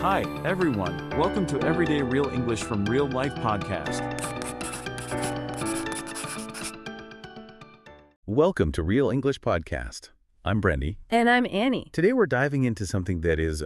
Hi, everyone. Welcome to Everyday Real English from Real Life Podcast. Welcome to Real English Podcast. I'm Brendy. And I'm Annie. Today we're diving into something that is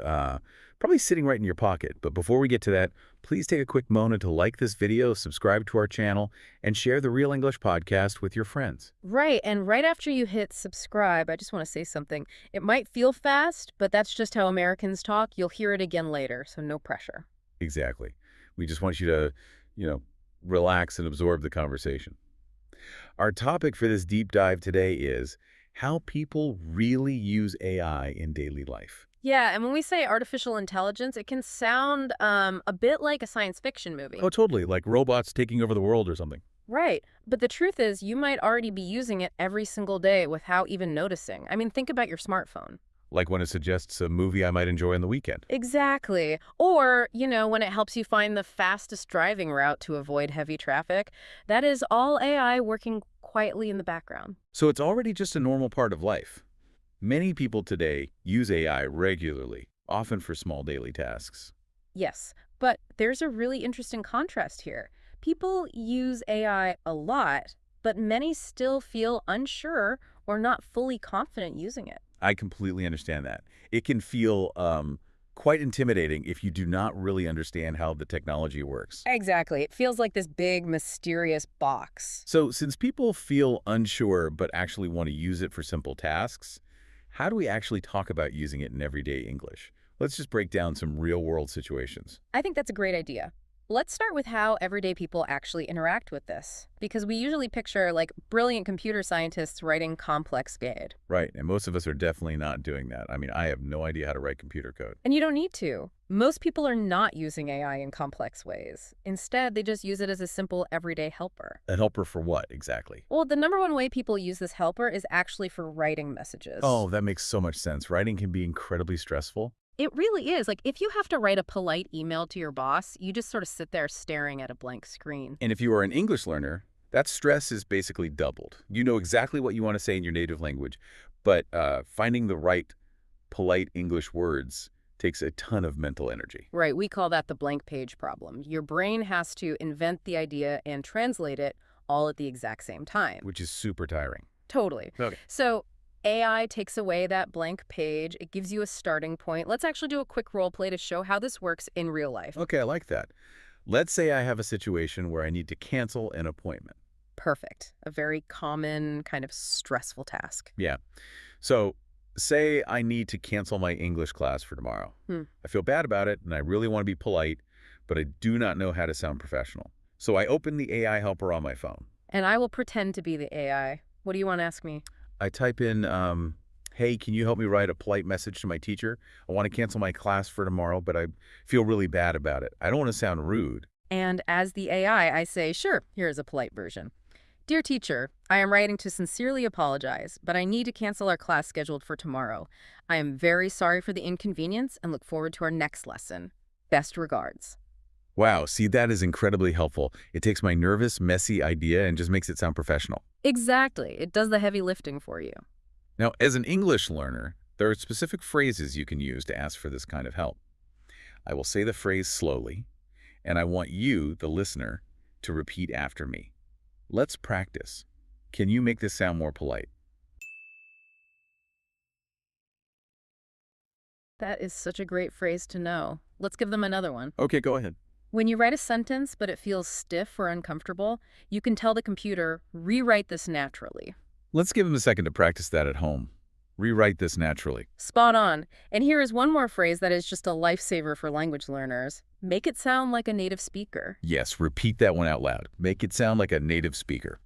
probably sitting right in your pocket. But before we get to that, please take a quick moment to like this video, subscribe to our channel, and share the Real English Podcast with your friends. Right, and right after you hit subscribe, I just want to say something. It might feel fast, but that's just how Americans talk. You'll hear it again later, so no pressure. Exactly. We just want you to, relax and absorb the conversation. Our topic for this deep dive today is how people really use AI in daily life. Yeah, and when we say artificial intelligence, it can sound a bit like a science fiction movie. Oh, totally. Like robots taking over the world or something. Right, but the truth is you might already be using it every single day without even noticing. I mean, think about your smartphone. Like when it suggests a movie I might enjoy on the weekend. Exactly. Or, when it helps you find the fastest driving route to avoid heavy traffic. That is all AI working quietly in the background. So it's already just a normal part of life. Many people today use AI regularly, often for small daily tasks. Yes, but there's a really interesting contrast here. People use AI a lot, but many still feel unsure or not fully confident using it. I completely understand that. It can feel quite intimidating if you do not really understand how the technology works. Exactly. It feels like this big, mysterious box. So since people feel unsure but actually want to use it for simple tasks, how do we actually talk about using it in everyday English? Let's just break down some real-world situations. I think that's a great idea. Let's start with how everyday people actually interact with this, because we usually picture, brilliant computer scientists writing complex code. Right, and most of us are definitely not doing that. I mean, I have no idea how to write computer code. And you don't need to. Most people are not using AI in complex ways. Instead, they just use it as a simple everyday helper. A helper for what, exactly? Well, the number one way people use this helper is actually for writing messages. Oh, that makes so much sense. Writing can be incredibly stressful. It really is. If you have to write a polite email to your boss, you just sort of sit there staring at a blank screen. And if you are an English learner, that stress is basically doubled. You know exactly what you want to say in your native language, but finding the right polite English words takes a ton of mental energy. Right. We call that the blank page problem. Your brain has to invent the idea and translate it all at the exact same time. Which is super tiring. Totally. Okay. So AI takes away that blank page. It gives you a starting point. Let's actually do a quick role play to show how this works in real life. Okay, I like that. Let's say I have a situation where I need to cancel an appointment. Perfect. A very common kind of stressful task. Yeah. So say I need to cancel my English class for tomorrow. I feel bad about it, and I really want to be polite, but I do not know how to sound professional. So I open the AI helper on my phone. And I will pretend to be the AI. What do you want to ask me? I type in, hey, can you help me write a polite message to my teacher? I want to cancel my class for tomorrow, but I feel really bad about it. I don't want to sound rude. And as the AI, I say, sure, here's a polite version. Dear teacher, I am writing to sincerely apologize, but I need to cancel our class scheduled for tomorrow. I am very sorry for the inconvenience and look forward to our next lesson. Best regards. Wow, see, that is incredibly helpful. It takes my nervous, messy idea and just makes it sound professional. Exactly. It does the heavy lifting for you. Now, as an English learner, there are specific phrases you can use to ask for this kind of help. I will say the phrase slowly, and I want you, the listener, to repeat after me. Let's practice. Can you make this sound more polite? That is such a great phrase to know. Let's give them another one. Okay, go ahead. When you write a sentence but it feels stiff or uncomfortable, you can tell the computer, rewrite this naturally. Let's give them a second to practice that at home. Rewrite this naturally. Spot on. And here is one more phrase that is just a lifesaver for language learners. Make it sound like a native speaker. Yes, repeat that one out loud. Make it sound like a native speaker.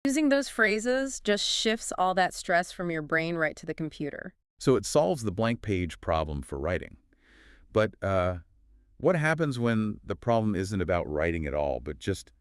Using those phrases just shifts all that stress from your brain right to the computer. So it solves the blank page problem for writing. But what happens when the problem isn't about writing at all, but just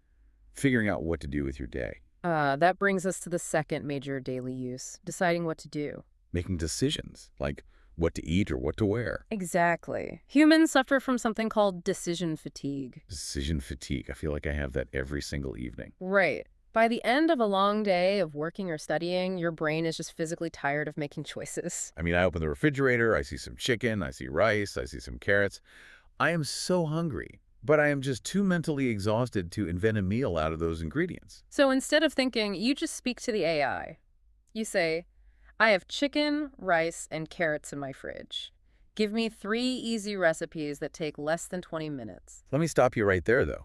figuring out what to do with your day? That brings us to the second major daily use, deciding what to do. Making decisions, like what to eat or what to wear. Exactly. Humans suffer from something called decision fatigue. Decision fatigue. I feel like I have that every single evening. Right. By the end of a long day of working or studying, your brain is just physically tired of making choices. I mean, I open the refrigerator, I see some chicken, I see rice, I see some carrots. I am so hungry, but I am just too mentally exhausted to invent a meal out of those ingredients. So instead of thinking, you just speak to the AI. You say, I have chicken, rice, and carrots in my fridge. Give me 3 easy recipes that take less than 20 minutes. Let me stop you right there, though.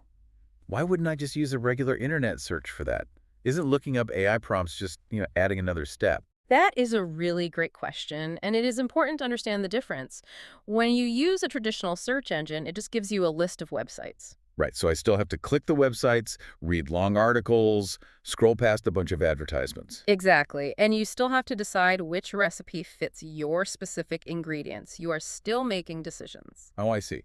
Why wouldn't I just use a regular internet search for that? Isn't looking up AI prompts just, adding another step? That is a really great question, and it is important to understand the difference. When you use a traditional search engine, it just gives you a list of websites. Right, so I still have to click the websites, read long articles, scroll past a bunch of advertisements. Exactly, and you still have to decide which recipe fits your specific ingredients. You are still making decisions. Oh, I see.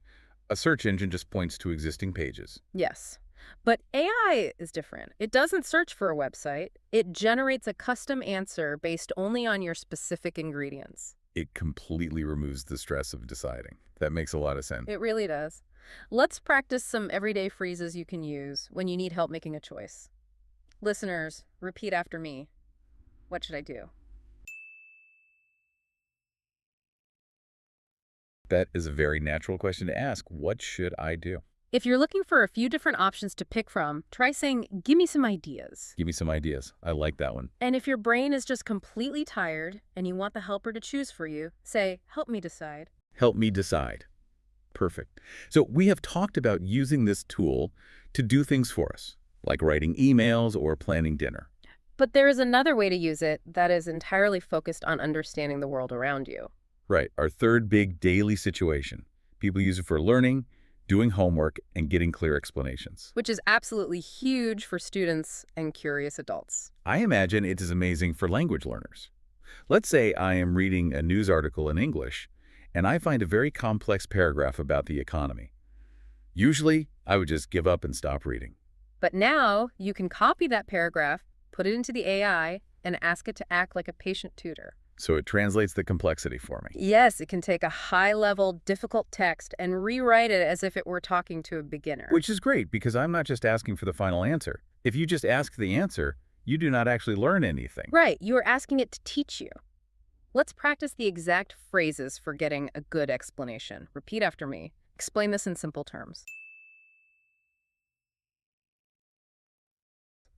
A search engine just points to existing pages. Yes. But AI is different. It doesn't search for a website. It generates a custom answer based only on your specific ingredients. It completely removes the stress of deciding. That makes a lot of sense. It really does. Let's practice some everyday phrases you can use when you need help making a choice. Listeners, repeat after me. What should I do? That is a very natural question to ask. What should I do? If you're looking for a few different options to pick from, try saying, give me some ideas. Give me some ideas. I like that one. And if your brain is just completely tired and you want the helper to choose for you, say, help me decide. Help me decide. Perfect. So we have talked about using this tool to do things for us, like writing emails or planning dinner. But there is another way to use it that is entirely focused on understanding the world around you. Right. Our third big daily situation. People use it for learning, doing homework, and getting clear explanations. Which is absolutely huge for students and curious adults. I imagine it is amazing for language learners. Let's say I am reading a news article in English, and I find a very complex paragraph about the economy. Usually, I would just give up and stop reading. But now you can copy that paragraph, put it into the AI, and ask it to act like a patient tutor. So it translates the complexity for me. Yes, it can take a high-level, difficult text and rewrite it as if it were talking to a beginner. Which is great, because I'm not just asking for the final answer. If you just ask the answer, you do not actually learn anything. Right, you are asking it to teach you. Let's practice the exact phrases for getting a good explanation. Repeat after me. Explain this in simple terms.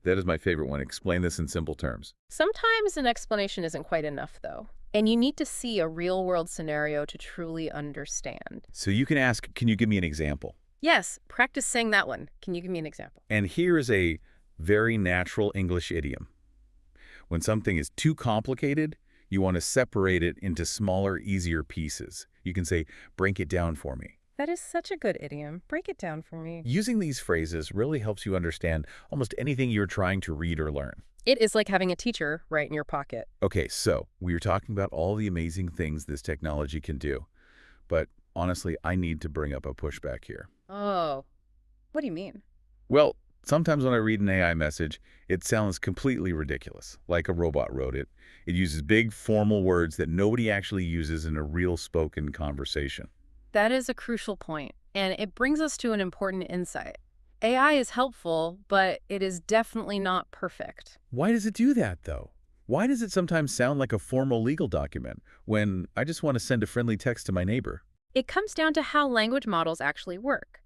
That is my favorite one. Explain this in simple terms. Sometimes an explanation isn't quite enough, though, and you need to see a real-world scenario to truly understand. So you can ask, can you give me an example? Yes, practice saying that one. Can you give me an example? And here is a very natural English idiom. When something is too complicated, you want to separate it into smaller, easier pieces. You can say, break it down for me. That is such a good idiom. Break it down for me. Using these phrases really helps you understand almost anything you're trying to read or learn. It is like having a teacher right in your pocket. Okay, so we were talking about all the amazing things this technology can do. But honestly, I need to bring up a pushback here. Oh, what do you mean? Well, sometimes when I read an AI message, it sounds completely ridiculous, like a robot wrote it. It uses big, formal words that nobody actually uses in a real spoken conversation. That is a crucial point, and it brings us to an important insight. AI is helpful, but it is definitely not perfect. Why does it do that, though? Why does it sometimes sound like a formal legal document when I just want to send a friendly text to my neighbor? It comes down to how language models actually work.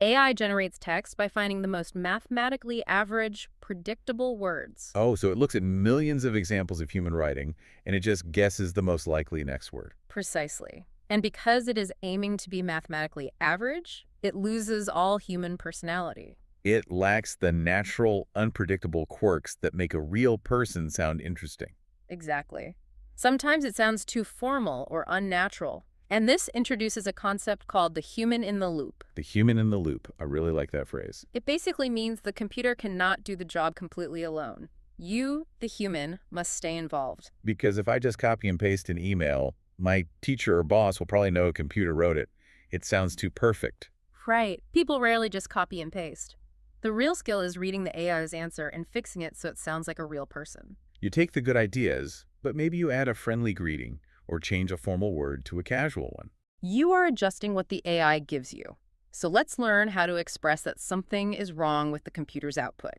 AI generates text by finding the most mathematically average, predictable words. Oh, so it looks at millions of examples of human writing, and it just guesses the most likely next word. Precisely. And because it is aiming to be mathematically average, it loses all human personality. It lacks the natural, unpredictable quirks that make a real person sound interesting. Exactly. Sometimes it sounds too formal or unnatural. And this introduces a concept called the human in the loop. The human in the loop. I really like that phrase. It basically means the computer cannot do the job completely alone. You, the human, must stay involved. Because if I just copy and paste an email, my teacher or boss will probably know a computer wrote it. It sounds too perfect. Right. People rarely just copy and paste. The real skill is reading the AI's answer and fixing it so it sounds like a real person. You take the good ideas, but maybe you add a friendly greeting or change a formal word to a casual one. You are adjusting what the AI gives you. So let's learn how to express that something is wrong with the computer's output.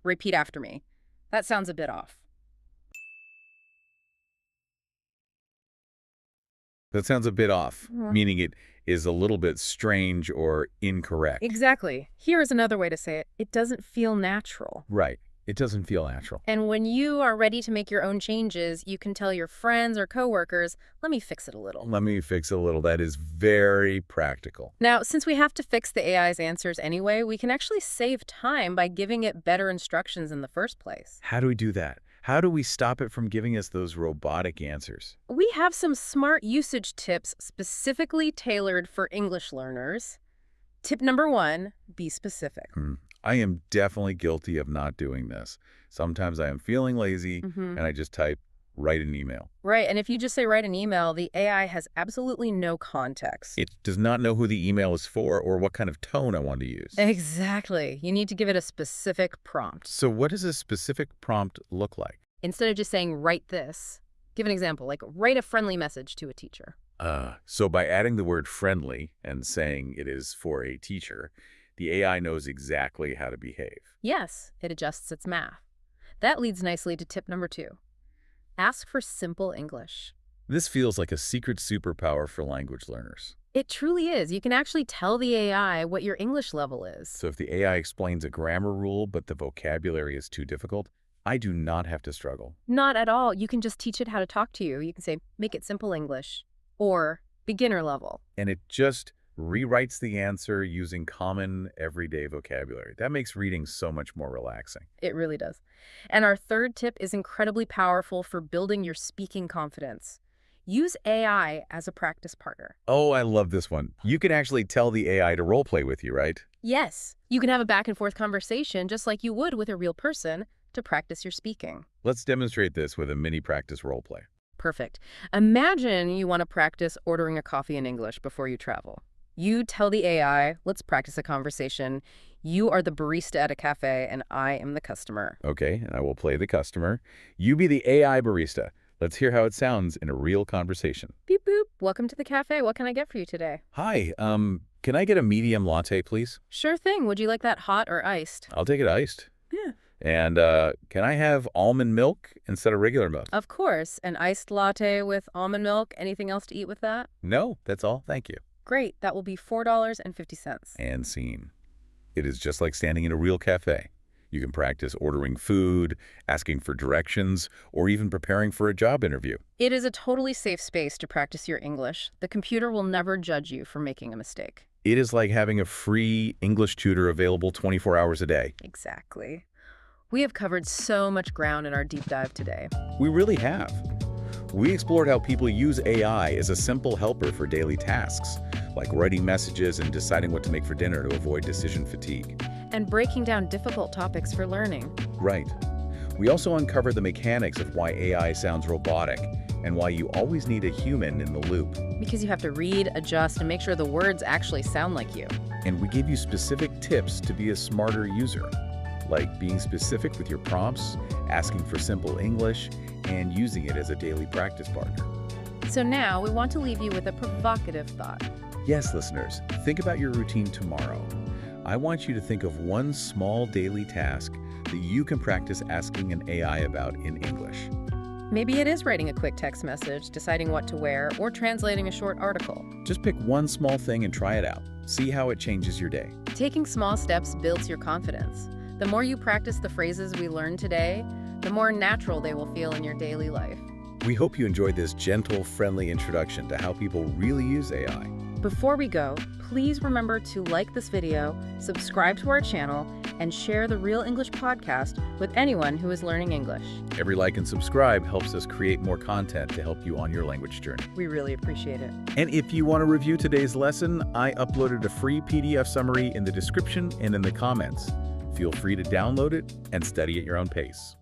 Repeat after me. That sounds a bit off. That sounds a bit off, meaning it is a little bit strange or incorrect. Exactly. Here is another way to say it. It doesn't feel natural. Right. It doesn't feel natural. And when you are ready to make your own changes, you can tell your friends or coworkers, let me fix it a little. Let me fix it a little. That is very practical. Now, since we have to fix the AI's answers anyway, we can actually save time by giving it better instructions in the first place. How do we do that? How do we stop it from giving us those robotic answers? We have some smart usage tips specifically tailored for English learners. Tip number 1, be specific. I am definitely guilty of not doing this. Sometimes I am feeling lazy and I just type, write an email. Right, and if you just say write an email, the AI has absolutely no context. It does not know who the email is for or what kind of tone I want to use. Exactly. You need to give it a specific prompt. So what does a specific prompt look like? Instead of just saying write this, give an example, like write a friendly message to a teacher. So by adding the word friendly and saying it is for a teacher, the AI knows exactly how to behave. Yes, it adjusts its math. That leads nicely to tip number 2. Ask for simple English. This feels like a secret superpower for language learners. It truly is. You can actually tell the AI what your English level is. So if the AI explains a grammar rule but the vocabulary is too difficult, I do not have to struggle. Not at all. You can just teach it how to talk to you. You can say, make it simple English or beginner level. And it just rewrites the answer using common everyday vocabulary. That makes reading so much more relaxing. It really does. And our third tip is incredibly powerful for building your speaking confidence. Use AI as a practice partner. Oh, I love this one. You can actually tell the AI to role play with you, right? Yes. You can have a back and forth conversation just like you would with a real person to practice your speaking. Let's demonstrate this with a mini practice role play. Perfect. Imagine you want to practice ordering a coffee in English before you travel. You tell the AI, let's practice a conversation. You are the barista at a cafe and I am the customer. Okay, and I will play the customer. You be the AI barista. Let's hear how it sounds in a real conversation. Beep boop. Welcome to the cafe. What can I get for you today? Hi, can I get a medium latte, please? Sure thing. Would you like that hot or iced? I'll take it iced. Yeah. And can I have almond milk instead of regular milk? Of course. An iced latte with almond milk. Anything else to eat with that? No, that's all. Thank you. Great. That will be $4.50. And scene. It is just like standing in a real cafe. You can practice ordering food, asking for directions, or even preparing for a job interview. It is a totally safe space to practice your English. The computer will never judge you for making a mistake. It is like having a free English tutor available 24 hours a day. Exactly. We have covered so much ground in our deep dive today. We really have. We explored how people use AI as a simple helper for daily tasks, like writing messages and deciding what to make for dinner to avoid decision fatigue. And breaking down difficult topics for learning. Right. We also uncovered the mechanics of why AI sounds robotic and why you always need a human in the loop. Because you have to read, adjust, and make sure the words actually sound like you. And we give you specific tips to be a smarter user, like being specific with your prompts, asking for simple English, and using it as a daily practice partner. So now we want to leave you with a provocative thought. Yes, listeners, think about your routine tomorrow. I want you to think of one small daily task that you can practice asking an AI about in English. Maybe it is writing a quick text message, deciding what to wear, or translating a short article. Just pick one small thing and try it out. See how it changes your day. Taking small steps builds your confidence. The more you practice the phrases we learned today, the more natural they will feel in your daily life. We hope you enjoyed this gentle, friendly introduction to how people really use AI. Before we go, please remember to like this video, subscribe to our channel, and share the Real English podcast with anyone who is learning English. Every like and subscribe helps us create more content to help you on your language journey. We really appreciate it. And if you want to review today's lesson, I uploaded a free PDF summary in the description and in the comments. Feel free to download it and study at your own pace.